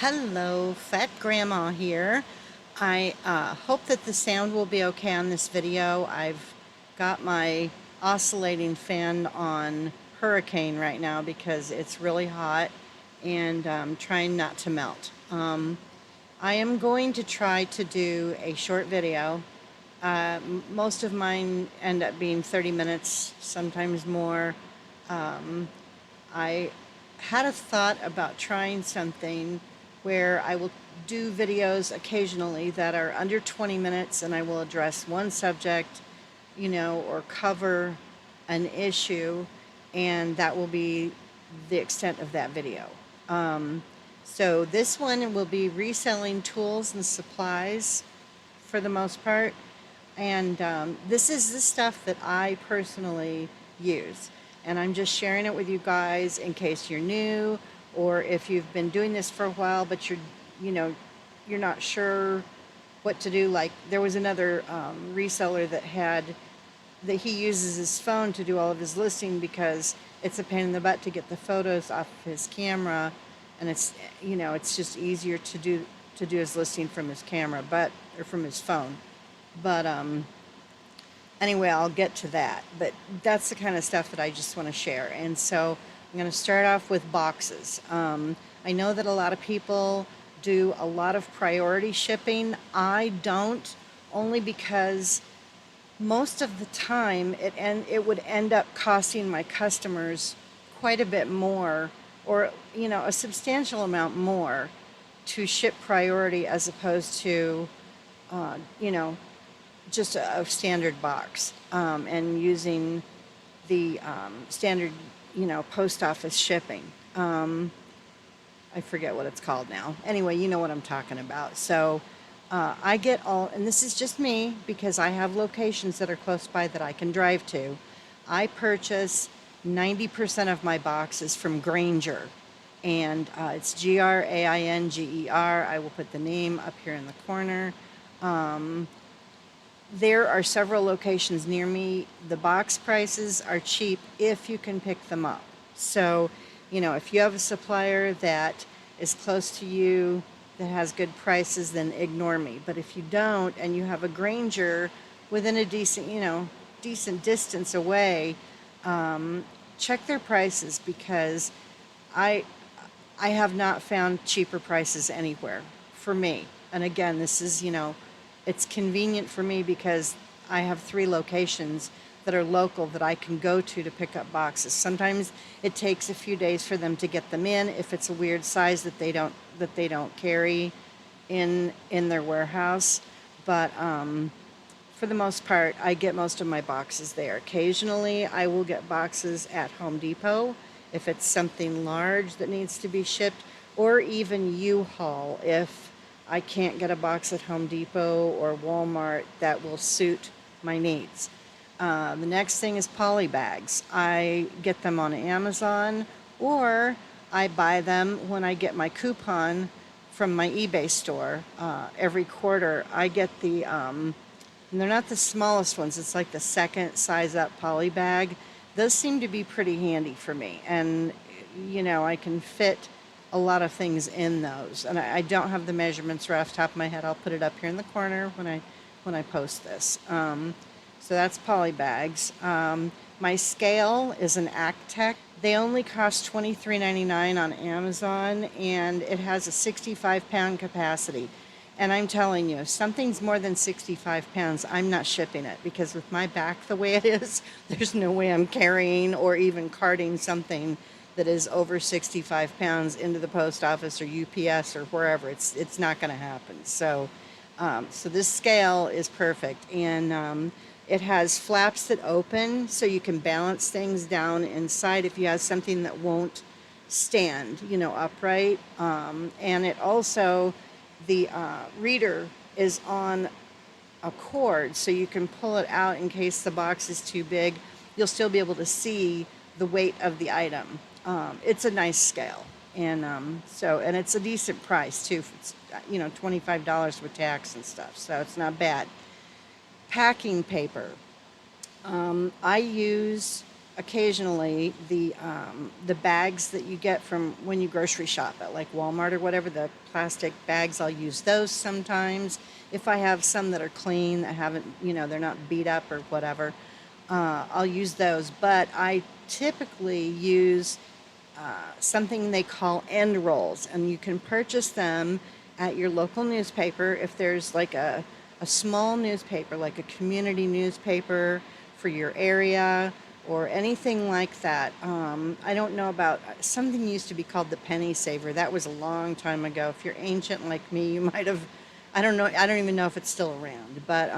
Hello, Fat Grandma here. I hope that the sound will be okay on this video. I've got my oscillating fan on hurricane right now because it's really hot and trying not to melt. I am going to try to do a short video. Most of mine end up being 30 minutes, sometimes more. I had a thought about trying something where I will do videos occasionally that are under 20 minutes and I will address one subject, or cover an issue, and that will be the extent of that video. So this one will be reselling tools and supplies for the most part. And this is the stuff that I personally use. And I'm just sharing it with you guys in case you're new, or if you've been doing this for a while, but you're not sure what to do. Like there was another reseller that he uses his phone to do all of his listing because it's a pain in the butt to get the photos off of his camera, and it's just easier to do his listing from his camera, or from his phone. But anyway, I'll get to that. But that's the kind of stuff that I just want to share. And so I'm going to start off with boxes. I know that a lot of people do a lot of priority shipping. I don't, only because most of the time it would end up costing my customers quite a bit more, or a substantial amount more to ship priority as opposed to just a standard box, and using the standard post office shipping. I forget what it's called now. Anyway, you know what I'm talking about. So I get all, and this is just me because I have locations that are close by that I can drive to. I purchase 90% of my boxes from Grainger, and it's Grainger. I will put the name up here in the corner. There are several locations near me. The box prices are cheap if you can pick them up. So, if you have a supplier that is close to you that has good prices, then ignore me. But if you don't, and you have a Grainger within a decent distance away, check their prices, because I have not found cheaper prices anywhere for me. And again, this is, it's convenient for me because I have 3 locations that are local that I can go to pick up boxes. Sometimes it takes a few days for them to get them in if it's a weird size that they don't carry in their warehouse. But for the most part, I get most of my boxes there. Occasionally, I will get boxes at Home Depot if it's something large that needs to be shipped, or even U-Haul if I can't get a box at Home Depot or Walmart that will suit my needs. The next thing is poly bags. I get them on Amazon, or I buy them when I get my coupon from my eBay store. Every quarter I get and they're not the smallest ones, it's like the second size up poly bag. Those seem to be pretty handy for me, and I can fit a lot of things in those. And I don't have the measurements right off the top of my head. I'll put it up here in the corner when I post this. So that's poly bags. My scale is an Actec. They only cost $23.99 on Amazon, and it has a 65-pound capacity. And I'm telling you, if something's more than 65 pounds, I'm not shipping it, because with my back the way it is, there's no way I'm carrying or even carting something that is over 65 pounds into the post office or UPS or wherever. It's not going to happen. So this scale is perfect, and it has flaps that open so you can balance things down inside if you have something that won't stand, upright. And it also, the reader is on a cord, so you can pull it out in case the box is too big. You'll still be able to see the weight of the item. It's a nice scale, and and it's a decent price too. It's $25 with tax and stuff, so it's not bad. Packing paper. I use occasionally the bags that you get from when you grocery shop at like Walmart or whatever, the plastic bags, I'll use those sometimes. If I have some that are clean, that haven't, they're not beat up or whatever, I'll use those. But I typically use something they call end rolls, and you can purchase them at your local newspaper. If there's like a small newspaper, like a community newspaper for your area or anything like that. I don't know about something used to be called the penny saver. That was a long time ago. If you're ancient like me, you might have, I don't know, I don't even know if it's still around, but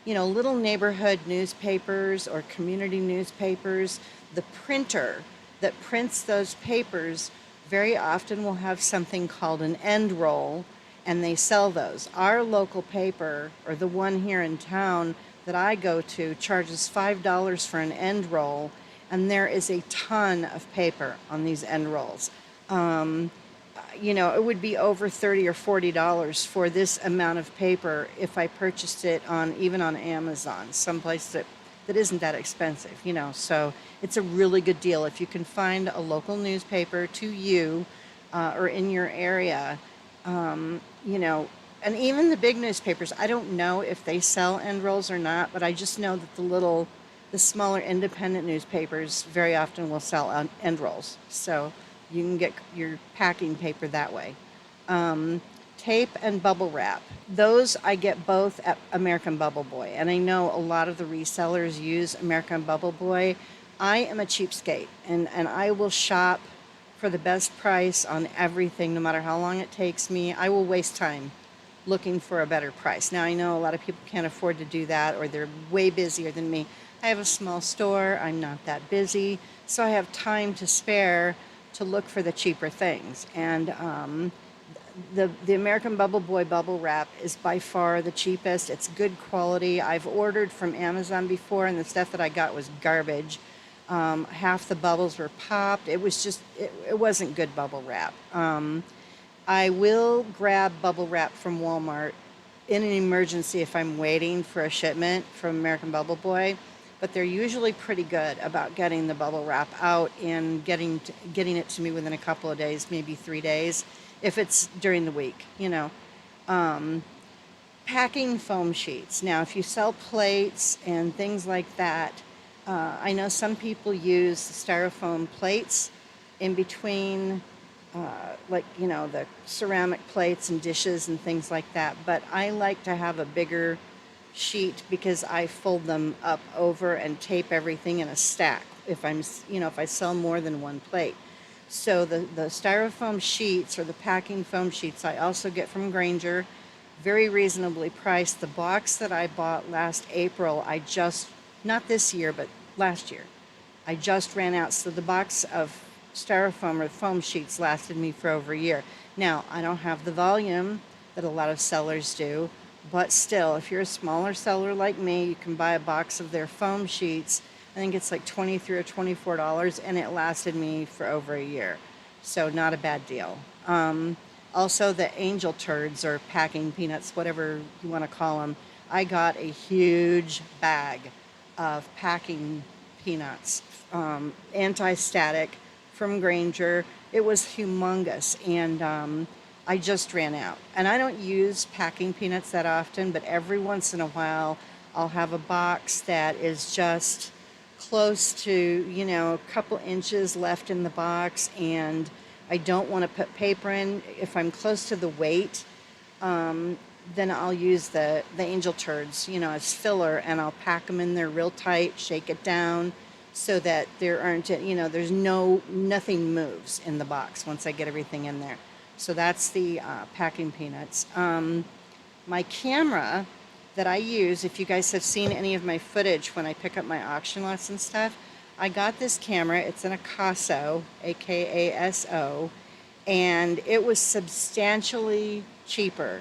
little neighborhood newspapers or community newspapers, the printer that prints those papers very often will have something called an end roll, and they sell those. Our local paper, or the one here in town that I go to, charges $5 for an end roll, and there is a ton of paper on these end rolls. It would be over $30 or $40 for this amount of paper if I purchased it even on Amazon, someplace that isn't that expensive, So it's a really good deal if you can find a local newspaper to you or in your area. And even the big newspapers, I don't know if they sell end rolls or not, but I just know that the smaller independent newspapers very often will sell end rolls. So you can get your packing paper that way. Tape and bubble wrap. Those I get both at American Bubble Boy. And I know a lot of the resellers use American Bubble Boy. I am a cheapskate, and I will shop for the best price on everything, no matter how long it takes me. I will waste time looking for a better price. Now, I know a lot of people can't afford to do that, or they're way busier than me. I have a small store. I'm not that busy, so I have time to spare to look for the cheaper things. And the American Bubble Boy bubble wrap is by far the cheapest. It's good quality. I've ordered from Amazon before, and the stuff that I got was garbage. Half the bubbles were popped. It was just, it wasn't good bubble wrap. I will grab bubble wrap from Walmart in an emergency if I'm waiting for a shipment from American Bubble Boy, but they're usually pretty good about getting the bubble wrap out and getting it to me within a couple of days, maybe 3 days, if it's during the week, Packing foam sheets. Now, if you sell plates and things like that, I know some people use styrofoam plates in between, the ceramic plates and dishes and things like that. But I like to have a bigger sheet because I fold them up over and tape everything in a stack if if I sell more than one plate. So the styrofoam sheets, or the packing foam sheets, I also get from Grainger, very reasonably priced. The box that I bought last April, not this year, but last year, I just ran out. So the box of styrofoam or foam sheets lasted me for over a year. Now, I don't have the volume that a lot of sellers do, but still, if you're a smaller seller like me, you can buy a box of their foam sheets. I think it's like $23 or $24, and it lasted me for over a year. So not a bad deal. Also, the angel turds, or packing peanuts, whatever you want to call them. I got a huge bag of packing peanuts, anti-static, from Grainger. It was humongous, and I just ran out. And I don't use packing peanuts that often, but every once in a while I'll have a box that is just close to, a couple inches left in the box, and I don't want to put paper in. If I'm close to the weight, then I'll use the angel turds, as filler, and I'll pack them in there real tight, shake it down so that there aren't, there's nothing moves in the box once I get everything in there. So that's the packing peanuts. My camera that I use, if you guys have seen any of my footage when I pick up my auction lots and stuff, I got this camera. It's an Akaso, A-K-A-S-O, and it was substantially cheaper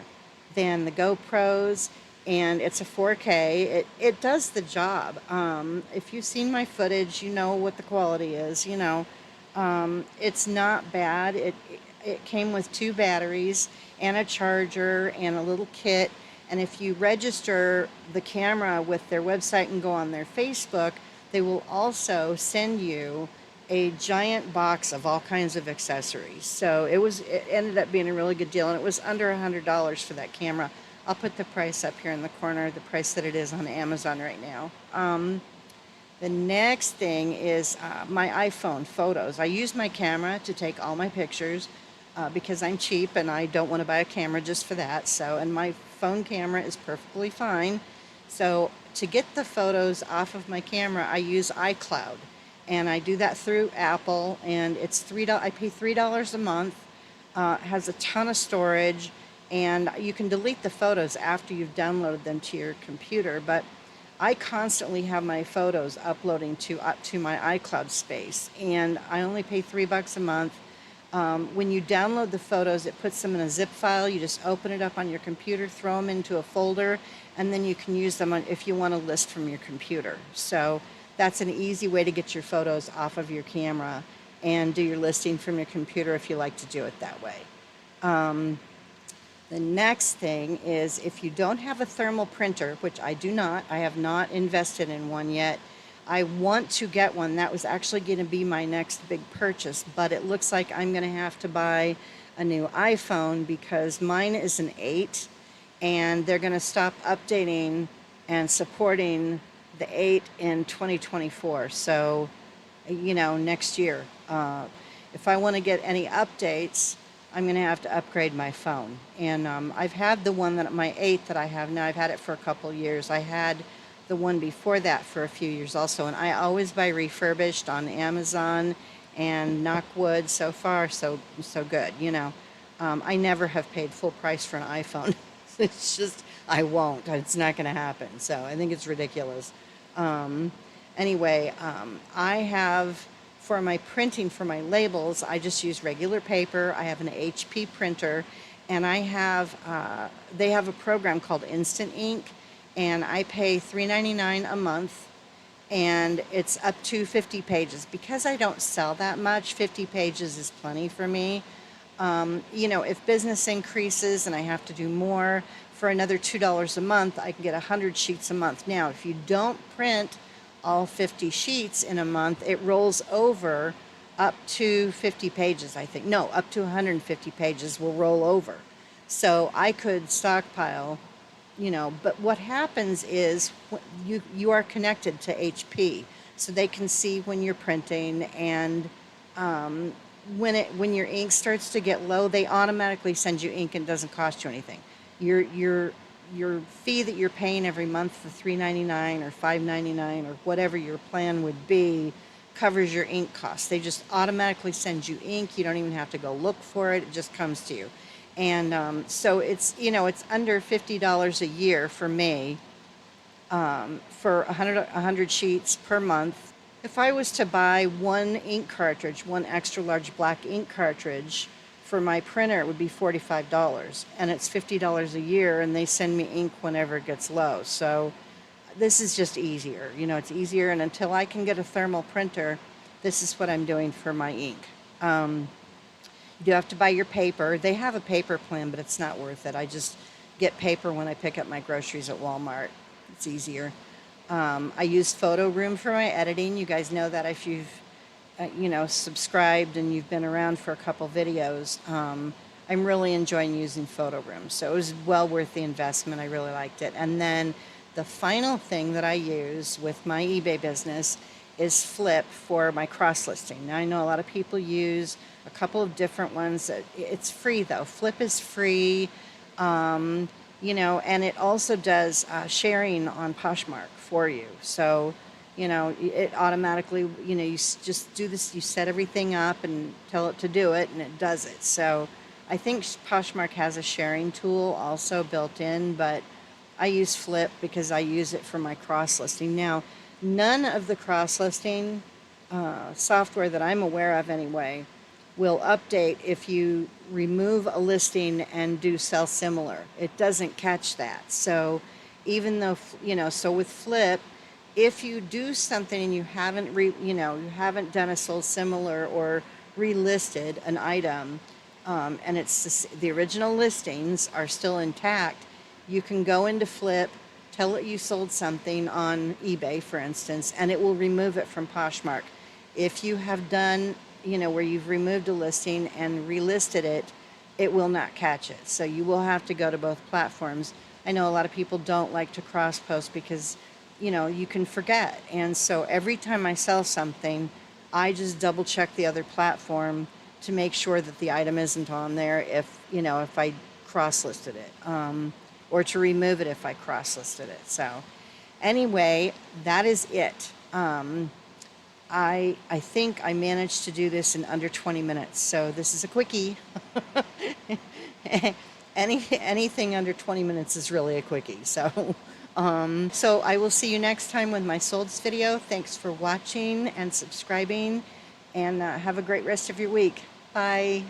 than the GoPros, and it's a 4K. It does the job. If you've seen my footage, you know what the quality is. It's not bad. It came with 2 batteries and a charger and a little kit. And if you register the camera with their website and go on their Facebook, they will also send you a giant box of all kinds of accessories. So it ended up being a really good deal, and it was under $100 for that camera. I'll put the price up here in the corner, the price that it is on Amazon right now. The next thing is my iPhone photos. I use my camera to take all my pictures because I'm cheap and I don't want to buy a camera just for that. So, and my phone camera is perfectly fine. So to get the photos off of my camera, I use iCloud, and I do that through Apple, and it's $3. I pay $3 a month. Has a ton of storage, and you can delete the photos after you've downloaded them to your computer, but I constantly have my photos uploading to my iCloud space, and I only pay $3 a month. When you download the photos, it puts them in a zip file. You just open it up on your computer, throw them into a folder, and then you can use them if you want to list from your computer. So that's an easy way to get your photos off of your camera and do your listing from your computer if you like to do it that way. The next thing is, if you don't have a thermal printer, which I do not, I have not invested in one yet. I want to get one. That was actually going to be my next big purchase, but it looks like I'm going to have to buy a new iPhone because mine is an 8, and they're going to stop updating and supporting the 8 in 2024. So, next year. If I want to get any updates, I'm going to have to upgrade my phone. And I've had the one my 8 that I have now, I've had it for a couple years. I had the one before that for a few years also, and I always buy refurbished on Amazon, and knock wood, so far so good. I never have paid full price for an iPhone. It's just, I won't. It's not going to happen. So I think it's ridiculous. Anyway, I have, for my printing for my labels, I just use regular paper. I have an HP printer, and I have, they have a program called Instant Ink, and I pay $3.99 a month, and it's up to 50 pages. Because I don't sell that much, 50 pages is plenty for me. If business increases and I have to do more, for another $2 a month, I can get 100 sheets a month. Now, if you don't print all 50 sheets in a month, it rolls over up to 50 pages, I think. No, up to 150 pages will roll over. So I could stockpile, but what happens is you are connected to HP, so they can see when you're printing, and when your ink starts to get low, they automatically send you ink and it doesn't cost you anything. Your fee that you're paying every month, the $3.99 or $5.99 or whatever your plan would be, covers your ink costs. They just automatically send you ink. You don't even have to go look for it. It just comes to you. And so it's under $50 a year for me, for 100 sheets per month. If I was to buy one ink cartridge, one extra large black ink cartridge for my printer, it would be $45, and it's $50 a year, and they send me ink whenever it gets low. So this is just easier. It's easier, and until I can get a thermal printer, this is what I'm doing for my ink. You do have to buy your paper. They have a paper plan, but it's not worth it. I just get paper when I pick up my groceries at Walmart. It's easier. I use Photo Room for my editing. You guys know that if you've subscribed and you've been around for a couple videos. I'm really enjoying using Photo Room. So it was well worth the investment. I really liked it. And then the final thing that I use with my eBay business is Flip for my cross-listing. Now, I know a lot of people use a couple of different ones. It's free, though. Flip is free, and it also does sharing on Poshmark for you. So, it automatically, you just do this, you set everything up and tell it to do it, and it does it. So I think Poshmark has a sharing tool also built in, but I use Flip because I use it for my cross-listing. Now, none of the cross-listing software that I'm aware of anyway will update if you remove a listing and do sell similar. It doesn't catch that. So even though, so with Flip, if you do something and you haven't you haven't done a sold similar or relisted an item, and the original listings are still intact, you can go into Flip tell it you sold something on eBay, for instance, and it will remove it from Poshmark. If you have done, where you've removed a listing and relisted it, it will not catch it. So you will have to go to both platforms. I know a lot of people don't like to cross post because, you can forget. And so every time I sell something, I just double check the other platform to make sure that the item isn't on there if I cross listed it, or to remove it if I cross listed it. So anyway, that is it. I think I managed to do this in under 20 minutes. So this is a quickie. Anything under 20 minutes is really a quickie. So I will see you next time with my solds video. Thanks for watching and subscribing, and have a great rest of your week. Bye.